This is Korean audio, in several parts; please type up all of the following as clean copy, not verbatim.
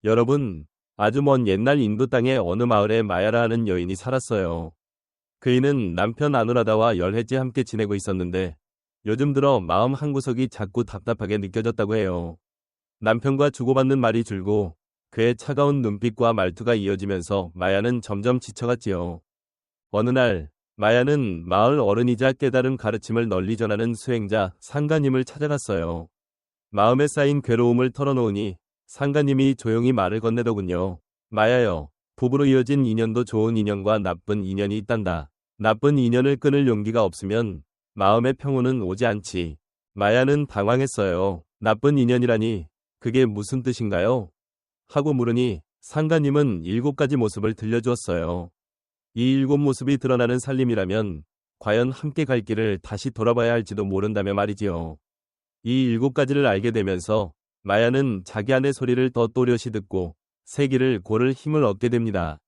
여러분, 아주 먼 옛날 인도 땅의 어느 마을에 마야라 하는 여인이 살았어요. 그이는 남편 아누라다와 열해째 함께 지내고 있었는데 요즘 들어 마음 한구석이 자꾸 답답하게 느껴졌다고 해요. 남편과 주고받는 말이 줄고 그의 차가운 눈빛과 말투가 이어지면서 마야는 점점 지쳐갔지요. 어느 날 마야는 마을 어른이자 깨달은 가르침을 널리 전하는 수행자 상가님을 찾아갔어요. 마음에 쌓인 괴로움을 털어놓으니 상가님이 조용히 말을 건네더군요. 마야여, 부부로 이어진 인연도 좋은 인연과 나쁜 인연이 있단다. 나쁜 인연을 끊을 용기가 없으면 마음의 평온은 오지 않지. 마야는 당황했어요. 나쁜 인연이라니 그게 무슨 뜻인가요? 하고 물으니 상가님은 7가지 모습을 들려주었어요. 이 7모습이 드러나는 살림이라면 과연 함께 갈 길을 다시 돌아봐야 할지도 모른다며 말이지요. 이 7가지를 알게 되면서 마야는 자기 안의 소리를 더 또렷이 듣고 새 길을 고를 힘을 얻게 됩니다.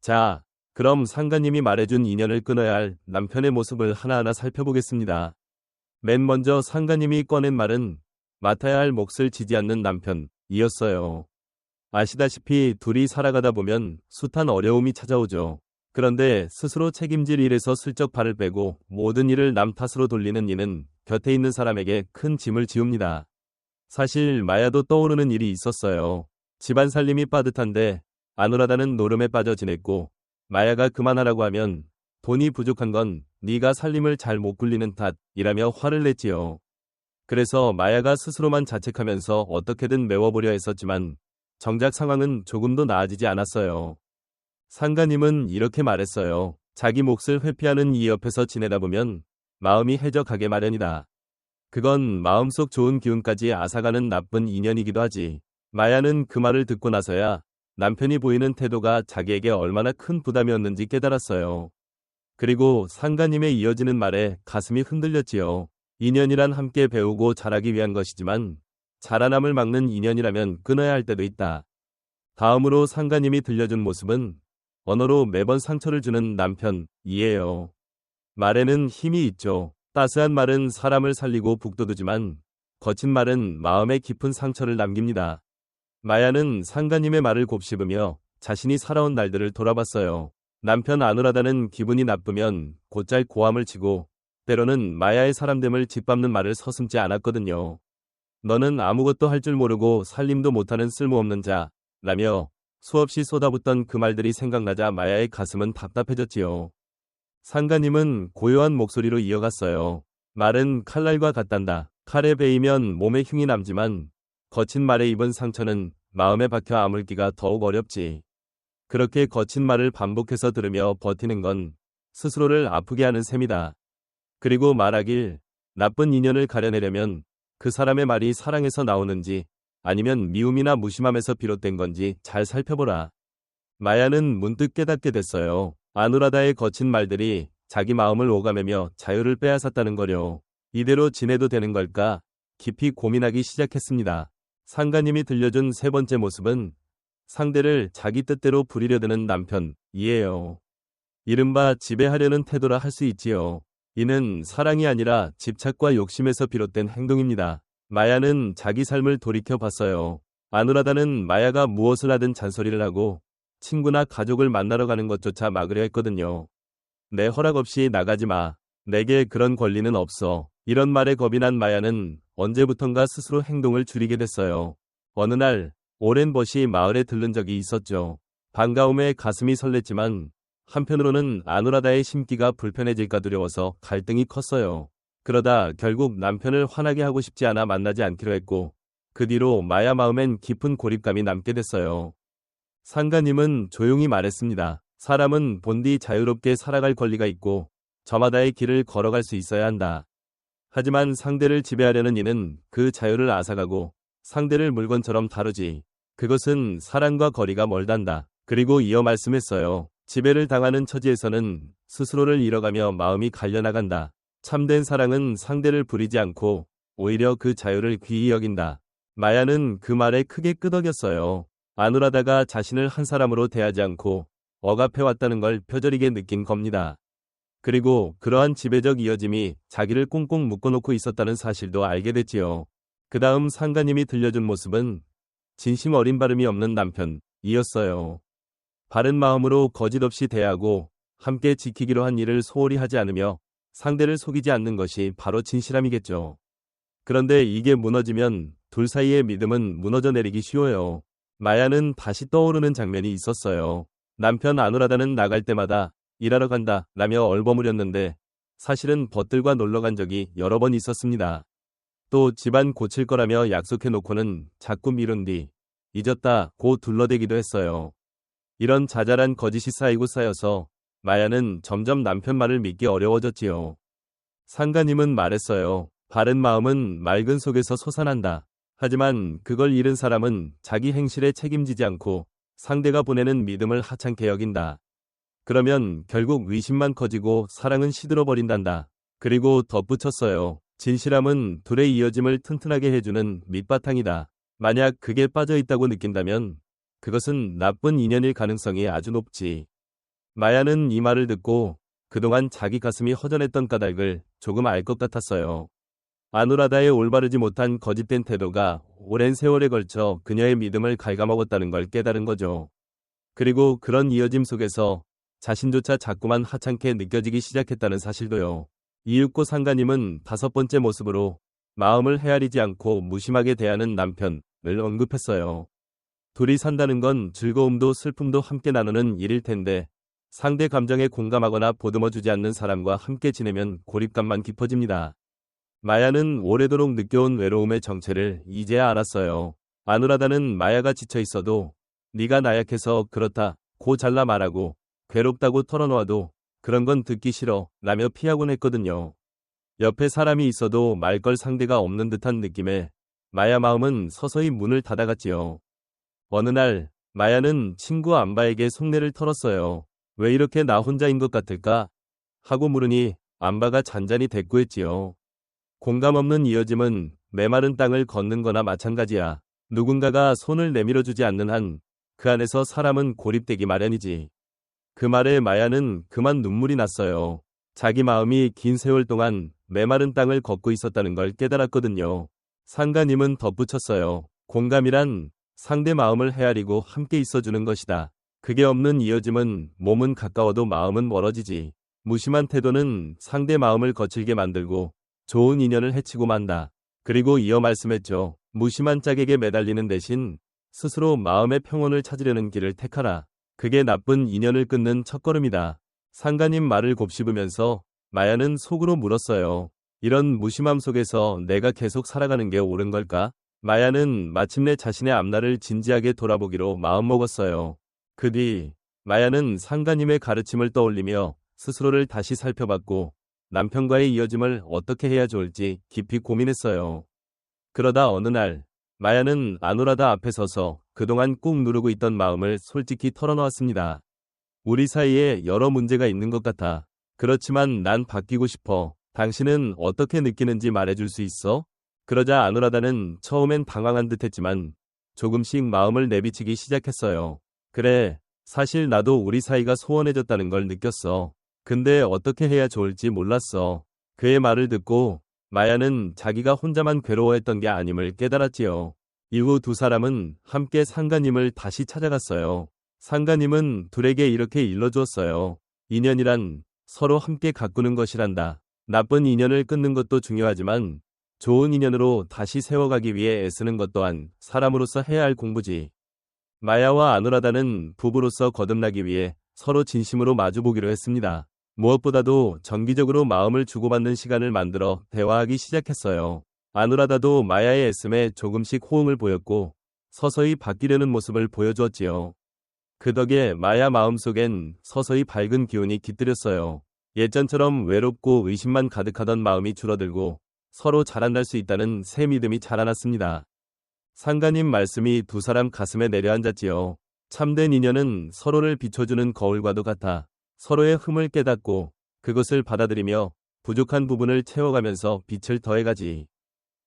자, 그럼 상가님이 말해준 인연을 끊어야 할 남편의 모습을 하나하나 살펴보겠습니다. 맨 먼저 상가님이 꺼낸 말은 맡아야 할 몫을 지지 않는 남편이었어요. 아시다시피 둘이 살아가다 보면 숱한 어려움이 찾아오죠. 그런데 스스로 책임질 일에서 슬쩍 발을 빼고 모든 일을 남 탓으로 돌리는 이는 곁에 있는 사람에게 큰 짐을 지웁니다. 사실 마야도 떠오르는 일이 있었어요. 집안 살림이 빠듯한데 아누라다는 노름에 빠져 지냈고 마야가 그만하라고 하면 돈이 부족한 건 네가 살림을 잘 못 굴리는 탓이라며 화를 냈지요. 그래서 마야가 스스로만 자책하면서 어떻게든 메워보려 했었지만 정작 상황은 조금도 나아지지 않았어요. 상가님은 이렇게 말했어요. 자기 몫을 회피하는 이 옆에서 지내다 보면 마음이 해적하게 마련이다. 그건 마음속 좋은 기운까지 앗아가는 나쁜 인연이기도 하지. 마야는 그 말을 듣고 나서야 남편이 보이는 태도가 자기에게 얼마나 큰 부담이었는지 깨달았어요. 그리고 상가님의 이어지는 말에 가슴이 흔들렸지요. 인연이란 함께 배우고 자라기 위한 것이지만 자라남을 막는 인연이라면 끊어야 할 때도 있다. 다음으로 상가님이 들려준 모습은 언어로 매번 상처를 주는 남편이에요. 말에는 힘이 있죠. 따스한 말은 사람을 살리고 북돋우지만 거친 말은 마음에 깊은 상처를 남깁니다. 마야는 상가님의 말을 곱씹으며 자신이 살아온 날들을 돌아봤어요. 남편 아누라다는 기분이 나쁘면 곧잘 고함을 치고 때로는 마야의 사람됨을 짓밟는 말을 서슴지 않았거든요. 너는 아무것도 할 줄 모르고 살림도 못하는 쓸모없는 자 라며 수없이 쏟아붓던 그 말들이 생각나자 마야의 가슴은 답답해졌지요. 상가님은 고요한 목소리로 이어갔어요. 말은 칼날과 같단다. 칼에 베이면 몸에 흉이 남지만 거친 말에 입은 상처는 마음에 박혀 아물기가 더욱 어렵지. 그렇게 거친 말을 반복해서 들으며 버티는 건 스스로를 아프게 하는 셈이다. 그리고 말하길 나쁜 인연을 가려내려면 그 사람의 말이 사랑에서 나오는지 아니면 미움이나 무심함에서 비롯된 건지 잘 살펴보라. 마야는 문득 깨닫게 됐어요. 아누라다의 거친 말들이 자기 마음을 오가매며 자유를 빼앗았다는 거려. 이대로 지내도 되는 걸까? 깊이 고민하기 시작했습니다. 상가님이 들려준 세 번째 모습은 상대를 자기 뜻대로 부리려 드는 남편이에요. 이른바 지배하려는 태도라 할 수 있지요. 이는 사랑이 아니라 집착과 욕심에서 비롯된 행동입니다. 마야는 자기 삶을 돌이켜 봤어요. 아누라다는 마야가 무엇을 하든 잔소리를 하고 친구나 가족을 만나러 가는 것조차 막으려 했거든요. 내 허락 없이 나가지 마. 내게 그런 권리는 없어. 이런 말에 겁이 난 마야는 언제부턴가 스스로 행동을 줄이게 됐어요. 어느 날 오랜 벗이 마을에 들른 적이 있었죠. 반가움에 가슴이 설렜지만 한편으로는 아누라다의 심기가 불편해질까 두려워서 갈등이 컸어요. 그러다 결국 남편을 화나게 하고 싶지 않아 만나지 않기로 했고 그 뒤로 마야 마음엔 깊은 고립감이 남게 됐어요. 상가님은 조용히 말했습니다. 사람은 본디 자유롭게 살아갈 권리가 있고 저마다의 길을 걸어갈 수 있어야 한다. 하지만 상대를 지배하려는 이는 그 자유를 앗아가고 상대를 물건처럼 다루지. 그것은 사랑과 거리가 멀단다. 그리고 이어 말씀했어요. 지배를 당하는 처지에서는 스스로를 잃어가며 마음이 갈려나간다. 참된 사랑은 상대를 부리지 않고 오히려 그 자유를 귀히 여긴다. 마야는 그 말에 크게 끄덕였어요. 아누라다가 자신을 한 사람으로 대하지 않고 억압해왔다는 걸 표절이게 느낀 겁니다. 그리고 그러한 지배적 이어짐이 자기를 꽁꽁 묶어놓고 있었다는 사실도 알게 됐지요. 그 다음 상가님이 들려준 모습은 진심 어린 바름이 없는 남편이었어요. 바른 마음으로 거짓 없이 대하고 함께 지키기로 한 일을 소홀히 하지 않으며 상대를 속이지 않는 것이 바로 진실함이겠죠. 그런데 이게 무너지면 둘 사이의 믿음은 무너져 내리기 쉬워요. 마야는 다시 떠오르는 장면이 있었어요. 남편 아누라다는 나갈 때마다 일하러 간다 라며 얼버무렸는데 사실은 벗들과 놀러 간 적이 여러 번 있었습니다. 또 집안 고칠 거라며 약속해 놓고는 자꾸 미룬 뒤 잊었다고 둘러대기도 했어요. 이런 자잘한 거짓이 쌓이고 쌓여서 마야는 점점 남편 말을 믿기 어려워졌지요. 상가님은 말했어요. 바른 마음은 맑은 속에서 솟아난다. 하지만 그걸 잃은 사람은 자기 행실에 책임지지 않고 상대가 보내는 믿음을 하찮게 여긴다. 그러면 결국 의심만 커지고 사랑은 시들어버린단다. 그리고 덧붙였어요. 진실함은 둘의 이어짐을 튼튼하게 해주는 밑바탕이다. 만약 그게 빠져있다고 느낀다면 그것은 나쁜 인연일 가능성이 아주 높지. 마야는 이 말을 듣고 그동안 자기 가슴이 허전했던 까닭을 조금 알 것 같았어요. 아누라다의 올바르지 못한 거짓된 태도가 오랜 세월에 걸쳐 그녀의 믿음을 갉아먹었다는 걸 깨달은 거죠. 그리고 그런 이어짐 속에서 자신조차 자꾸만 하찮게 느껴지기 시작했다는 사실도요. 이윽고 상가님은 다섯 번째 모습으로 마음을 헤아리지 않고 무심하게 대하는 남편을 언급했어요. 둘이 산다는 건 즐거움도 슬픔도 함께 나누는 일일 텐데 상대 감정에 공감하거나 보듬어주지 않는 사람과 함께 지내면 고립감만 깊어집니다. 마야는 오래도록 느껴온 외로움의 정체를 이제야 알았어요. 아누라다는 마야가 지쳐있어도 네가 나약해서 그렇다 고 잘라 말하고 괴롭다고 털어놓아도 그런 건 듣기 싫어 라며 피하곤 했거든요. 옆에 사람이 있어도 말 걸 상대가 없는 듯한 느낌에 마야 마음은 서서히 문을 닫아갔지요. 어느 날 마야는 친구 안바에게 속내를 털었어요. 왜 이렇게 나 혼자인 것 같을까? 하고 물으니 안바가 잔잔히 대꾸했지요. 공감 없는 이어짐은 메마른 땅을 걷는 거나 마찬가지야. 누군가가 손을 내밀어주지 않는 한 그 안에서 사람은 고립되기 마련이지. 그 말에 마야는 그만 눈물이 났어요. 자기 마음이 긴 세월 동안 메마른 땅을 걷고 있었다는 걸 깨달았거든요. 상가님은 덧붙였어요. 공감이란 상대 마음을 헤아리고 함께 있어주는 것이다. 그게 없는 이어짐은 몸은 가까워도 마음은 멀어지지. 무심한 태도는 상대 마음을 거칠게 만들고 좋은 인연을 해치고 만다. 그리고 이어 말씀했죠. 무심한 짝에게 매달리는 대신 스스로 마음의 평온을 찾으려는 길을 택하라. 그게 나쁜 인연을 끊는 첫걸음이다. 상가님 말을 곱씹으면서 마야는 속으로 물었어요. 이런 무심함 속에서 내가 계속 살아가는 게 옳은 걸까? 마야는 마침내 자신의 앞날을 진지하게 돌아보기로 마음먹었어요. 그 뒤 마야는 상가님의 가르침을 떠올리며 스스로를 다시 살펴봤고 남편과의 이어짐을 어떻게 해야 좋을지 깊이 고민했어요. 그러다 어느 날 마야는 아누라다 앞에 서서 그동안 꾹 누르고 있던 마음을 솔직히 털어놓았습니다. 우리 사이에 여러 문제가 있는 것 같아. 그렇지만 난 바뀌고 싶어. 당신은 어떻게 느끼는지 말해줄 수 있어? 그러자 아누라다는 처음엔 당황한 듯했지만 조금씩 마음을 내비치기 시작했어요. 그래, 사실 나도 우리 사이가 소원해졌다는 걸 느꼈어. 근데 어떻게 해야 좋을지 몰랐어. 그의 말을 듣고 마야는 자기가 혼자만 괴로워했던 게 아님을 깨달았지요. 이후 두 사람은 함께 상가님을 다시 찾아갔어요. 상가님은 둘에게 이렇게 일러주었어요. 인연이란 서로 함께 가꾸는 것이란다. 나쁜 인연을 끊는 것도 중요하지만 좋은 인연으로 다시 세워가기 위해 애쓰는 것 또한 사람으로서 해야 할 공부지. 마야와 아누라다는 부부로서 거듭나기 위해 서로 진심으로 마주보기로 했습니다. 무엇보다도 정기적으로 마음을 주고받는 시간을 만들어 대화하기 시작했어요. 아누라다도 마야의 애씀에 조금씩 호응을 보였고 서서히 바뀌려는 모습을 보여주었지요. 그 덕에 마야 마음속엔 서서히 밝은 기운이 깃들였어요. 예전처럼 외롭고 의심만 가득하던 마음이 줄어들고 서로 자라날 수 있다는 새 믿음이 자라났습니다. 상가님 말씀이 두 사람 가슴에 내려앉았지요. 참된 인연은 서로를 비춰주는 거울과도 같아. 서로의 흠을 깨닫고 그것을 받아들이며 부족한 부분을 채워가면서 빛을 더해가지.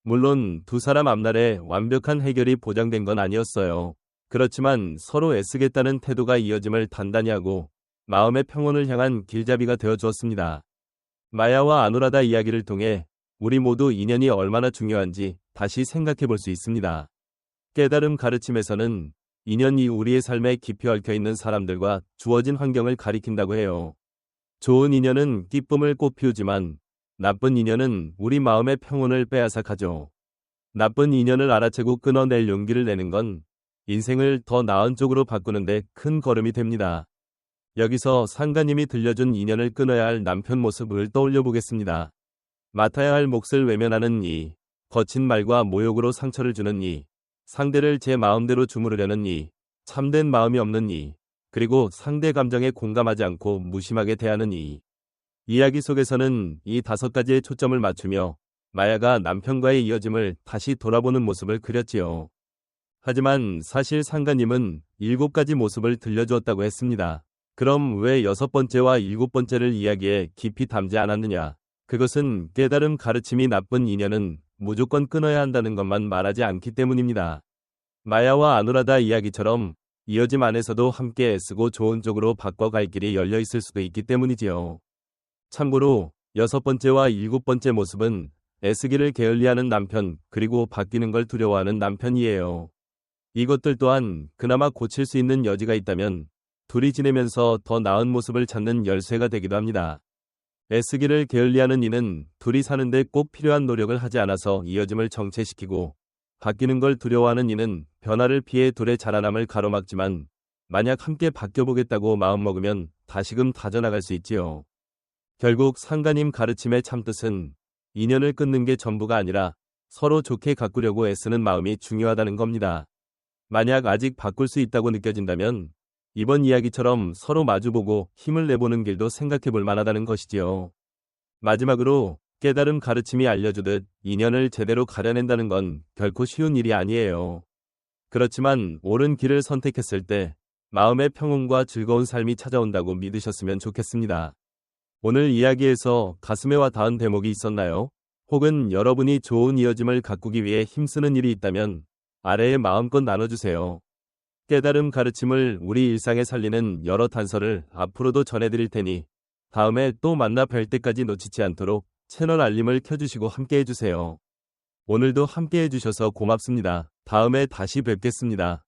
물론 두 사람 앞날에 완벽한 해결이 보장된 건 아니었어요. 그렇지만 서로 애쓰겠다는 태도가 이어짐을 단단히 하고 마음의 평온을 향한 길잡이가 되어 주었습니다. 마야와 아누라다 이야기를 통해 우리 모두 인연이 얼마나 중요한지 다시 생각해 볼 수 있습니다. 깨달음 가르침에서는 인연이 우리의 삶에 깊이 얽혀 있는 사람들과 주어진 환경을 가리킨다고 해요. 좋은 인연은 기쁨을 꽃피우지만 나쁜 인연은 우리 마음의 평온을 빼앗아 가죠. 나쁜 인연을 알아채고 끊어낼 용기를 내는 건 인생을 더 나은 쪽으로 바꾸는데 큰 걸음이 됩니다. 여기서 상가님이 들려준 인연을 끊어야 할 남편 모습을 떠올려 보겠습니다. 맡아야 할 몫을 외면하는 이, 거친 말과 모욕으로 상처를 주는 이, 상대를 제 마음대로 주무르려는 이, 참된 마음이 없는 이, 그리고 상대 감정에 공감하지 않고 무심하게 대하는 이. 이야기 속에서는 이 5가지의 초점을 맞추며 마야가 남편과의 이어짐을 다시 돌아보는 모습을 그렸지요. 하지만 사실 상가님은 7가지 모습을 들려주었다고 했습니다. 그럼 왜 6번째와 7번째를 이야기에 깊이 담지 않았느냐? 그것은 깨달음 가르침이 나쁜 인연은 무조건 끊어야 한다는 것만 말하지 않기 때문입니다. 마야와 아누라다 이야기처럼 이어짐 안에서도 함께 애쓰고 좋은 쪽으로 바꿔갈 길이 열려 있을 수도 있기 때문이지요. 참고로 6번째와 7번째 모습은 애쓰기를 게을리하는 남편 그리고 바뀌는 걸 두려워하는 남편이에요. 이것들 또한 그나마 고칠 수 있는 여지가 있다면 둘이 지내면서 더 나은 모습을 찾는 열쇠가 되기도 합니다. 애쓰기를 게을리하는 이는 둘이 사는데 꼭 필요한 노력을 하지 않아서 이어짐을 정체시키고 바뀌는 걸 두려워하는 이는 변화를 피해 둘의 자라남을 가로막지만 만약 함께 바뀌어보겠다고 마음먹으면 다시금 다져나갈 수 있지요. 결국 상가님 가르침의 참뜻은 인연을 끊는 게 전부가 아니라 서로 좋게 가꾸려고 애쓰는 마음이 중요하다는 겁니다. 만약 아직 바꿀 수 있다고 느껴진다면 이번 이야기처럼 서로 마주보고 힘을 내보는 길도 생각해 볼 만하다는 것이지요. 마지막으로 깨달음 가르침이 알려주듯 인연을 제대로 가려낸다는 건 결코 쉬운 일이 아니에요. 그렇지만 옳은 길을 선택했을 때 마음의 평온과 즐거운 삶이 찾아온다고 믿으셨으면 좋겠습니다. 오늘 이야기에서 가슴에 와 닿은 대목이 있었나요? 혹은 여러분이 좋은 이어짐을 가꾸기 위해 힘쓰는 일이 있다면 아래에 마음껏 나눠주세요. 깨달음 가르침을 우리 일상에 살리는 여러 단서를 앞으로도 전해드릴 테니 다음에 또 만나 뵐 때까지 놓치지 않도록 채널 알림을 켜주시고 함께 해주세요. 오늘도 함께 해주셔서 고맙습니다. 다음에 다시 뵙겠습니다.